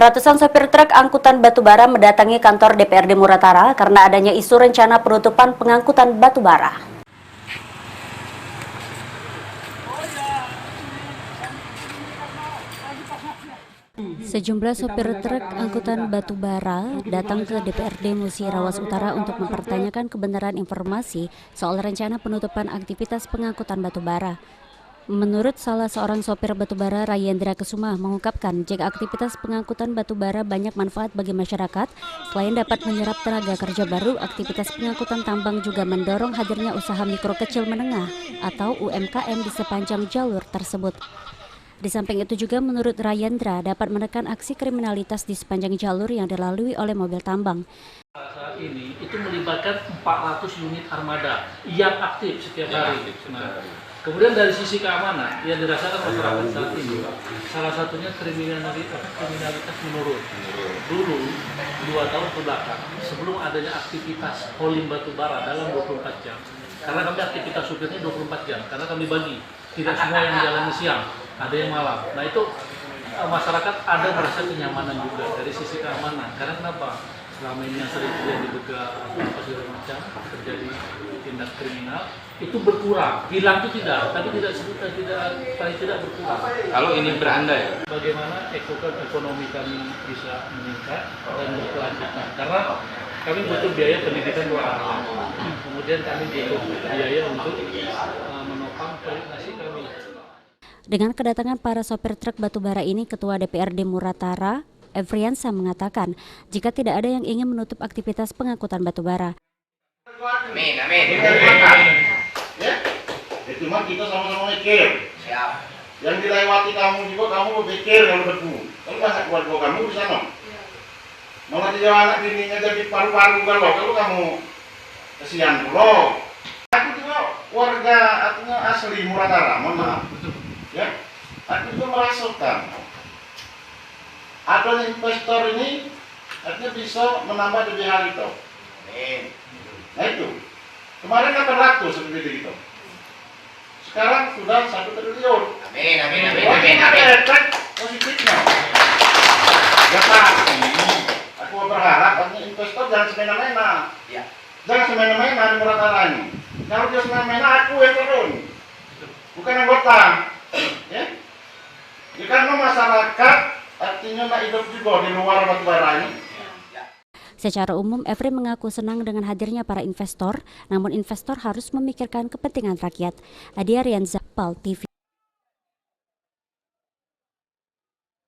Ratusan sopir truk angkutan batubara mendatangi kantor DPRD Muratara karena adanya isu rencana penutupan pengangkutan batubara. Sejumlah sopir truk angkutan batubara datang ke DPRD Musirawas Utara untuk mempertanyakan kebenaran informasi soal rencana penutupan aktivitas pengangkutan batubara. Menurut salah seorang sopir batubara, Rayendra Kesuma, mengungkapkan jika aktivitas pengangkutan batubara banyak manfaat bagi masyarakat, selain dapat menyerap tenaga kerja baru, aktivitas pengangkutan tambang juga mendorong hadirnya usaha mikro kecil menengah atau UMKM di sepanjang jalur tersebut. Di samping itu juga menurut Rayendra dapat menekan aksi kriminalitas di sepanjang jalur yang dilalui oleh mobil tambang. Saat ini itu melibatkan 400 unit armada yang aktif setiap hari. Kemudian dari sisi keamanan yang dirasakan masyarakat saat ini, salah satunya kriminalitas menurun. Dulu 2 tahun ke belakang, sebelum adanya aktivitas hauling batubara dalam 24 jam, karena kami aktivitas supirnya 24 jam, karena kami bagi, tidak semua yang jalan siang, ada yang malam. Nah itu masyarakat ada merasa kenyamanan juga dari sisi keamanan. Karena kenapa? Selama ini yang sering terjadi begal apa segala macam, terjadi tindak kriminal, itu berkurang. Hilang itu tidak, tapi tidak berkurang. Kalau ini berandai, bagaimana ekonomi kami bisa meningkat dan berkelanjutan? Karena kami butuh biaya pendidikan 2 anak. Kemudian kami butuh biaya untuk menopang nasi kami. Dengan kedatangan para sopir truk batubara ini, Ketua DPRD Muratara, Evriansa, mengatakan jika tidak ada yang ingin menutup aktivitas pengangkutan batubara. Amin, amin. Ya, itu mah kita sama-sama mikir. Siap. Yang dilewati kamu juga kamu berpikir kalau debu. Kalau masa keluarga kamu di sana. Malah dia anak bininya jadi paru-paru kalau kamu kesian dulu. Aku juga warga artinya asli Muratara, mohon maaf. Ya, aku juga merasakan adanya investor ini artinya bisa menambah DBH itu. Amin. Nah itu, kemarin kan beratus seperti itu. Sekarang sudah 1 triliun. Amin, amin, amin, Oh, amin, ada amin. efek positifnya. Ya pasti, aku berharap artinya investor jangan semena-mena. Ya. Jangan semena-mena di Muratara ini. Kalau dia semena-mena aku yang turun, bukan anggota. Ya, ya karena masyarakat artinya nak hidup juga di luar batubara ini. Secara umum, Evri mengaku senang dengan hadirnya para investor, namun investor harus memikirkan kepentingan rakyat. Adia Rianza, PAL TV.